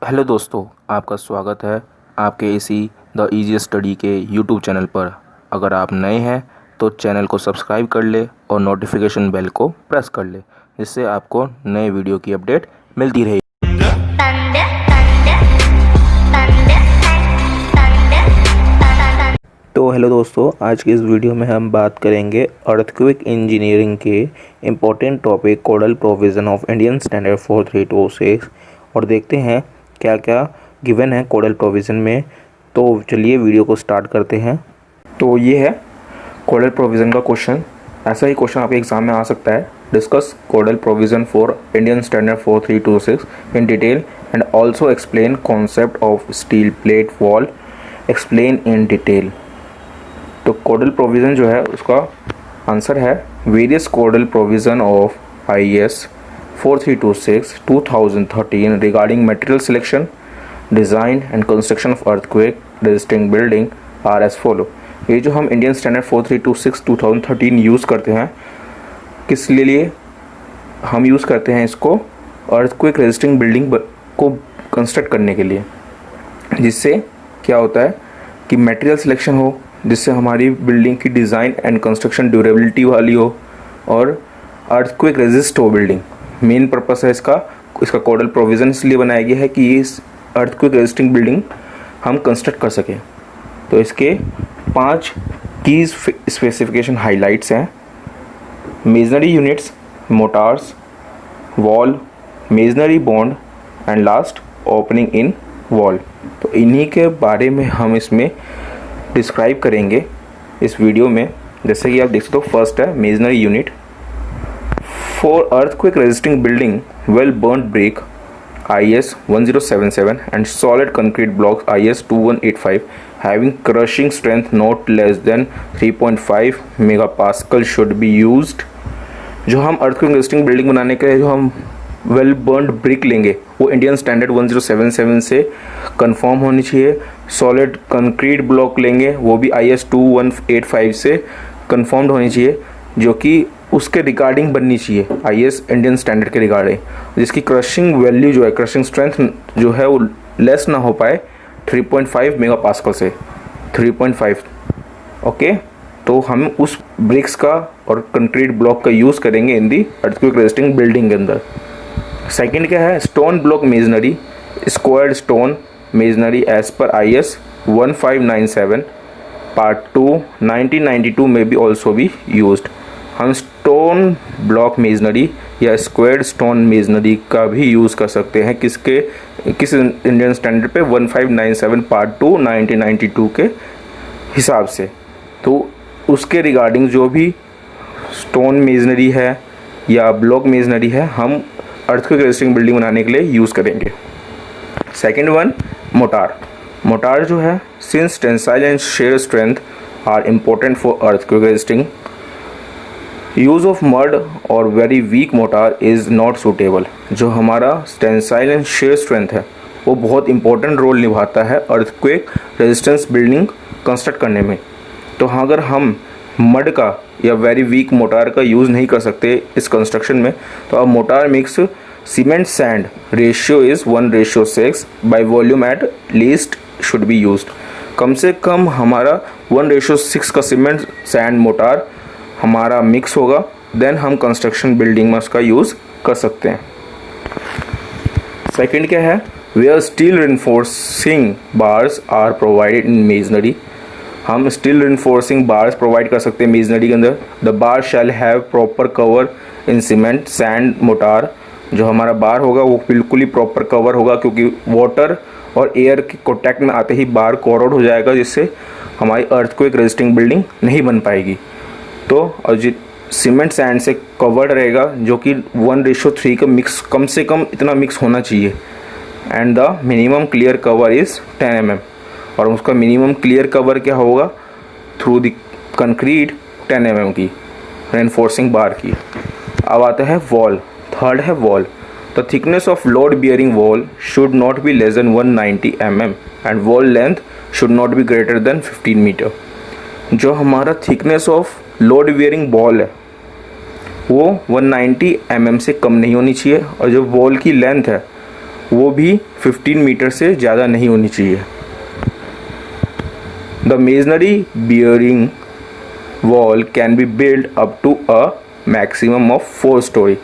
Hello दोस्तों, आपका स्वागत है आपके इसी द इजी स्टडी के यूट्यूब चैनल पर। अगर आप नए हैं तो चैनल को सब्सक्राइब कर ले और नोटिफिकेशन बेल को प्रेस कर ले, जिससे आपको नए वीडियो की अपडेट मिलती रहेगी। तो हेलो दोस्तों, आज की इस वीडियो में हम बात करेंगे अर्थक्वेक इंजीनियरिंग के important topic codal provision of Indian standard 4326 और देखते हैं क्या क्या गिवन है कोडल प्रोविज़न में। तो चलिए वीडियो को स्टार्ट करते हैं। तो ये है कोडल प्रोविज़न का क्वेश्चन। ऐसा ही क्वेश्चन आपके एग्जाम में आ सकता है। Discuss codal provision for Indian standard 4326 in detail and also explain concept of steel plate wall, explain in detail. तो कोडल प्रोविज़न जो है उसका आंसर है various codal provision of IS 4326 2013 regarding material selection, design and construction of earthquake resisting building are as follow. ये जो हम Indian standard 4326 2013 use करते हैं, किस लिए हम यूज़ करते हैं इसको? अर्थक्वेक रेजिस्टिंग बिल्डिंग को कंस्ट्रक्ट करने के लिए, जिससे क्या होता है कि मटेरियल सिलेक्शन हो, जिससे हमारी बिल्डिंग की डिज़ाइन एंड कंस्ट्रक्शन ड्यूरेबिलिटी वाली हो और अर्थक्वेक रेजिस्ट हो बिल्डिंग। मेन पर्पस है इसका कोडल प्रोविज़न इसलिए बनाया गया है कि इस अर्थक्वेक रेजिस्टिंग बिल्डिंग हम कंस्ट्रक्ट कर सकें। तो इसके 5 कीज स्पेसिफिकेशन हाइलाइट्स हैं: masonry units, motors, wall, masonry bond and last opening in wall. तो इन्हीं के बारे में हम इसमें डिस्क्राइब करेंगे इस वीडियो में। जैसे कि आप देख सकते हो, फर्स्ट है masonry unit. For earthquake resisting building well burn brick IS 1077 and solid concrete blocks IS 2185 having crushing strength not less than 3.5 megapascal should be used. जो हम अर्थक्वेक रेजिस्टिंग बिल्डिंग बनाने के लिए जो हम वेल बर्न्ड ब्रिक लेंगे वो Indian standard 1077 से कंफर्म होनी चाहिए। सॉलिड कंक्रीट ब्लॉक लेंगे वो भी IS 2185 से कंफर्म्ड होनी चाहिए, जो कि उसके रिगार्डिंग बननी चाहिए, IS इंडियन स्टैंडर्ड के रिगार्डिंग, जिसकी क्रशिंग वैल्यू जो है, क्रशिंग स्ट्रेंथ जो है वो लेस ना हो पाए 3.5 मेगापास्कल से 3.5। ओके, तो हम उस ब्रिक्स का और कंक्रीट ब्लॉक का यूज़ करेंगे in the earthquake resisting building के अंदर। सेकेंड क्या है? Stone block masonry, squared stone masonry as per IS 1597 part 2 1992 में भी ऑल्सो भी यूज्ड। हम स्टोन ब्लॉक मेजनरी या स्क्वायर्ड स्टोन मेजनरी का भी यूज़ कर सकते हैं किस इंडियन स्टैंडर्ड पे 1597 पार्ट 2 1992 के हिसाब से। तो उसके रिगार्डिंग जो भी स्टोन मेजनरी है या ब्लॉक मेजनरी है, हम अर्थक्वेक रेजिस्टिंग बिल्डिंग बनाने के लिए यूज़ करेंगे। Second one, motor. मोटार जो है, since tensile and shear strength are important for earthquake resisting, use of mud और very weak mortar is not suitable. जो हमारा टेंसाइल एंड शेयर स्ट्रेंथ है वो बहुत इंपॉर्टेंट रोल निभाता है अर्थक्वेक रेजिस्टेंस बिल्डिंग कंस्ट्रक्ट करने में। तो अगर हम मड का या वेरी वीक मोटार का यूज़ नहीं कर सकते इस कंस्ट्रक्शन में, तो अब mortar mix cement sand ratio is 1:6 by volume at least should be used. कम से कम हमारा 1:6 का सीमेंट सैंड मोटार हमारा मिक्स होगा, देन हम कंस्ट्रक्शन बिल्डिंग में उसका यूज़ कर सकते हैं। सेकेंड क्या है? Where steel reinforcing bars are provided in masonry. हम स्टील रिइंफोर्सिंग बार्स प्रोवाइड कर सकते हैं मेजनरी के अंदर। The bar shall have proper cover in cement sand motor. जो हमारा बार होगा वो बिल्कुल ही प्रॉपर कवर होगा, क्योंकि वाटर और एयर के कॉन्टैक्ट में आते ही बार कोरोड हो जाएगा, जिससे हमारी अर्थक्वेक रेजिस्टिंग बिल्डिंग नहीं बन पाएगी। तो और सीमेंट सैंड से कवर्ड रहेगा, जो कि 1:3 का मिक्स, कम से कम इतना मिक्स होना चाहिए। And the minimum clear cover is 10 mm। और उसका मिनिमम क्लियर कवर क्या होगा? थ्रू द कंक्रीट 10 mm की रेनफोर्सिंग बार की। अब आता है वॉल। थर्ड है wall. The thickness of load bearing wall should not be less than 190 mm and wall length should not be greater than 15 metre. जो हमारा thickness of load bearing wall है वो 190 mm से कम नहीं होनी चाहिए, और जो वॉल की लेंथ है वो भी 15 मीटर से ज़्यादा नहीं होनी चाहिए। The masonry bearing wall can be build up to a maximum of 4 storey.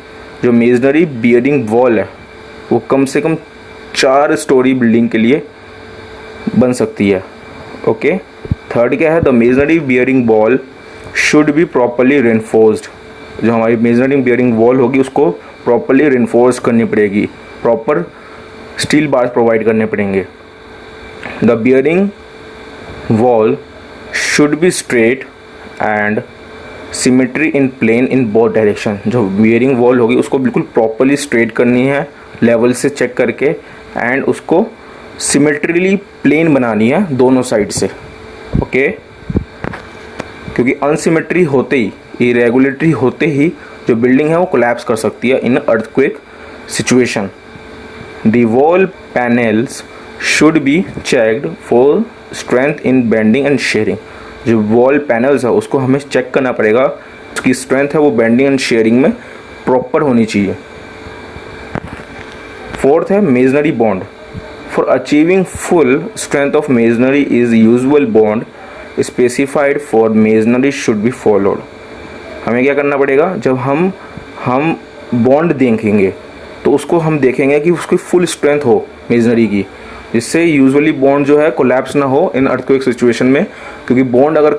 जो मेजनरी बियरिंग वॉल है वो कम से कम 4 स्टोरी बिल्डिंग के लिए बन सकती है। ओके, थर्ड क्या है, the masonry bearing wall should be properly reinforced. जो हमारी मेजनरी बियरिंग वॉल होगी उसको प्रॉपरली रेनफोर्स करनी पड़ेगी, प्रॉपर स्टील बार्स प्रोवाइड करने पड़ेंगे। The bearing wall should be straight and symmetry in plane in both direction. जो बियरिंग वॉल होगी उसको बिल्कुल प्रॉपरली स्ट्रेट करनी है, लेवल से चेक करके, एंड उसको सिमेट्रीली प्लेन बनानी है दोनों साइड से। ओके, क्योंकि अनसिमेट्री होते ही, इरेगुलेटरी होते ही जो बिल्डिंग है वो कोलैप्स कर सकती है in earthquake situation. The wall panels should be checked for strength in bending and shearing. जो वॉल पैनल्स है उसको हमें चेक करना पड़ेगा, उसकी स्ट्रेंथ है वो बेंडिंग एंड शेयरिंग में प्रॉपर होनी चाहिए। फोर्थ है masonry bond. For achieving full strength of masonry is usual bond specified for masonry should be followed. हमें क्या करना पड़ेगा, जब हम बॉन्ड देखेंगे तो उसको हम देखेंगे कि उसकी फुल स्ट्रेंथ हो मेजनरी की, जिससे यूजुअली बॉन्ड जो है कोलैप्स ना हो इन अर्थक्वेक सिचुएशन में, क्योंकि बॉन्ड अगर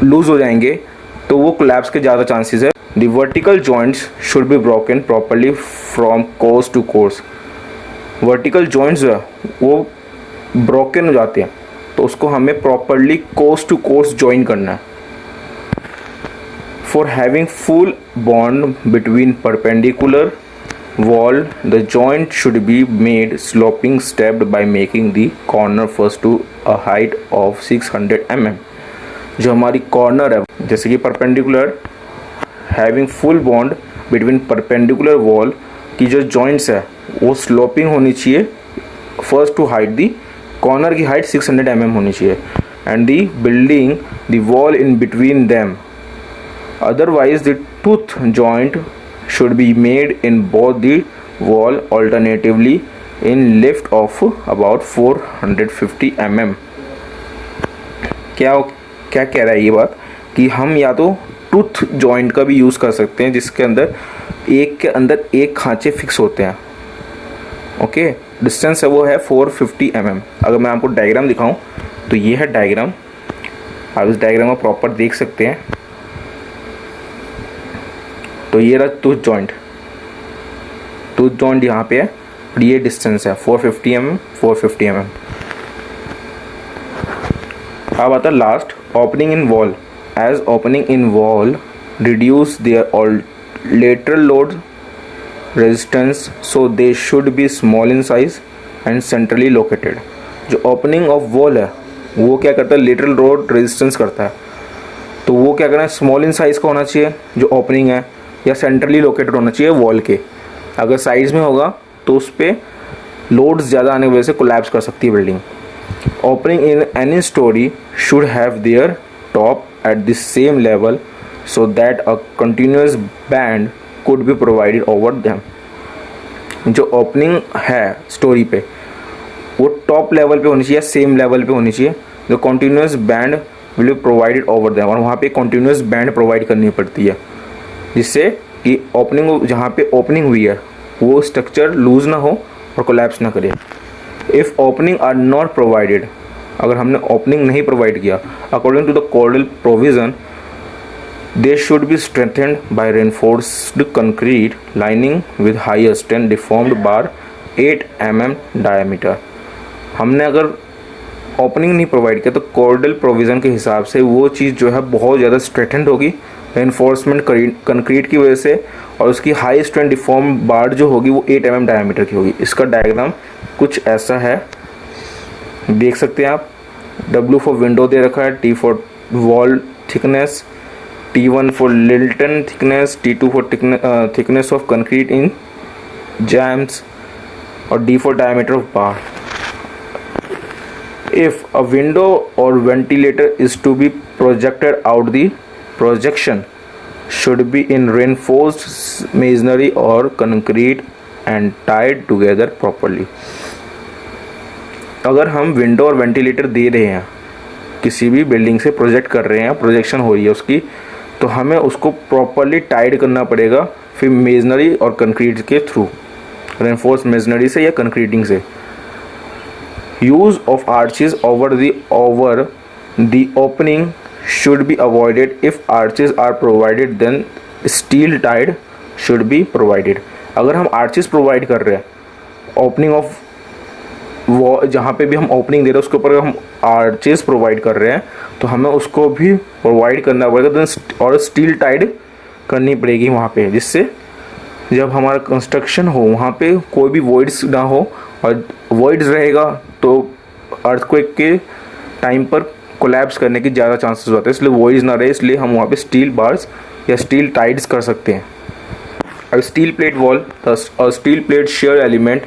लूज हो जाएंगे तो वो कोलैप्स के ज़्यादा चांसेस है। The vertical joints should be broken properly from course to course. Vertical joints जो है वो ब्रोकन हो जाते हैं तो उसको हमें properly course to course join करना है। For having full bond between perpendicular wall, the joint should be made sloping stepped by making the corner first to a height of 600 mm। जो हमारी कॉर्नर है, जैसे कि perpendicular having full bond between perpendicular wall की जो joints है वो sloping होनी चाहिए first to height, the corner की हाइट 600 mm होनी चाहिए, and the building the wall in between them. Otherwise the tooth joint should be made in both the wall alternatively in lift of about 450 mm। क्या कह रहा है ये बात कि हम या तो टूथ जॉइंट का भी यूज़ कर सकते हैं जिसके अंदर एक खांचे फिक्स होते हैं। ओके, डिस्टेंस है वो है 450 mm। अगर मैं आपको डायग्राम दिखाऊं तो ये है डायग्राम, आप इस डायग्राम को प्रॉपर देख सकते हैं। तो ये रहा टूथ जॉइंट यहाँ पे है और ये डिस्टेंस है 450 mm। अब आता है last, opening in wall. As opening in wall reduce their lateral load resistance so they should be small in size and centrally located. जो ओपनिंग ऑफ वॉल है वो क्या करता है, लेटरल लोड रेजिस्टेंस करता है, तो वो क्या करना है, स्मॉल इन साइज़ का होना चाहिए जो ओपनिंग है, या सेंट्रली लोकेटेड होना चाहिए वॉल के। अगर साइड्स में होगा तो उस पर लोड्स ज़्यादा आने की वजह से कोलैप्स कर सकती है building. Opening in any story should have their top at the same level so that a continuous band could be provided over them. जो ओपनिंग है स्टोरी पे वो टॉप लेवल पे होनी चाहिए, सेम लेवल पे होनी चाहिए, जो continuous band will be provided over them. और वहाँ पे कंटिन्यूअस बैंड प्रोवाइड करनी पड़ती है जिससे कि ओपनिंग, जहाँ पे ओपनिंग हुई है वो स्ट्रक्चर लूज ना हो और कोलैप्स ना करे। If opening are not provided, अगर हमने ओपनिंग नहीं प्रोवाइड किया, according to the codal provision they should be strengthened by reinforced concrete lining with high strength deformed bar 8 mm diameter. हमने अगर ओपनिंग नहीं प्रोवाइड किया तो कोडल प्रोविज़न के हिसाब से वो चीज़ जो है बहुत ज़्यादा स्ट्रेंथेंड होगी रेनफोर्समेंट कंक्रीट की वजह से, और उसकी हाई स्ट्रेंथ डिफॉर्म बार जो होगी वो 8 mm डायमीटर की होगी। इसका डायग्राम कुछ ऐसा है, देख सकते हैं आप। W फॉर विंडो दे रखा है, T for wall thickness, T1 for lintel thickness, T2 for thickness of concrete in jambs, और D for diameter of bar. If a window or ventilator is to be projected out, the projection should be in reinforced masonry or concrete and tied together properly। अगर हम window और ventilator दे रहे हैं, किसी भी building से project कर रहे हैं, प्रोजेक्शन हो रही है उसकी, तो हमें उसको प्रॉपरली टाइड करना पड़ेगा, फिर मेजनरी और कंक्रीट के थ्रू, रेनफोर्स मेजनरी से या कंक्रीटिंग से। Use of arches over the opening should be avoided if arches are provided, then steel tied should be provided। अगर हम आर्चेस प्रोवाइड कर रहे हैं, ओपनिंग ऑफ वो जहाँ पे भी हम ओपनिंग दे रहे हैं उसके ऊपर हम आर्चेस प्रोवाइड कर रहे हैं, तो हमें उसको भी प्रोवाइड करना पड़ेगा, और स्टील टाइड करनी पड़ेगी वहाँ पे, जिससे जब हमारा कंस्ट्रक्शन हो वहाँ पे कोई भी वॉइड्स ना हो, और वॉइड्स रहेगा तो अर्थक्वेक के टाइम पर कोलैप्स करने की ज़्यादा चांसेस होते हैं, इसलिए वॉइड्स ना रहे, इसलिए हम वहाँ पे स्टील बार्स या स्टील टाइड्स कर सकते हैं। अब steel plate wall, steel plate share element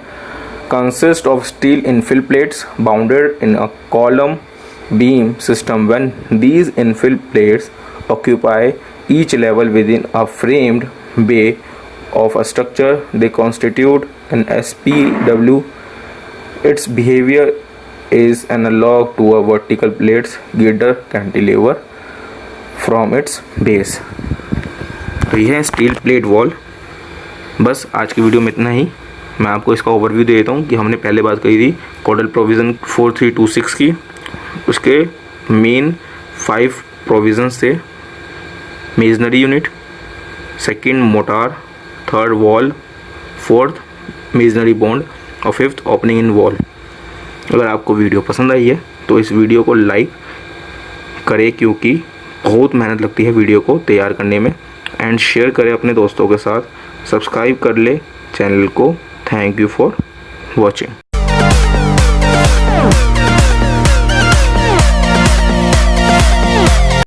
consist of steel infill plates bounded in a column beam system। When these infill plates occupy each level within a framed bay of a structure, they constitute an SPW। Its behavior is analog to a vertical plate's girder cantilever from its base। तो यह है steel plate wall. बस आज की video में इतना ही। मैं आपको इसका ओवरव्यू दे देता हूँ कि हमने पहले बात करी थी कोडल प्रोविज़न 4326 की, उसके मेन 5 प्रोविज़न्स थे। Masonry unit, second motor, third wall, fourth masonry bond और फिफ्थ ओपनिंग इन वॉल। अगर आपको वीडियो पसंद आई है तो इस वीडियो को लाइक करें, क्योंकि बहुत मेहनत लगती है वीडियो को तैयार करने में, एंड शेयर करें अपने दोस्तों के साथ, सब्सक्राइब कर ले चैनल को। Thank you for watching।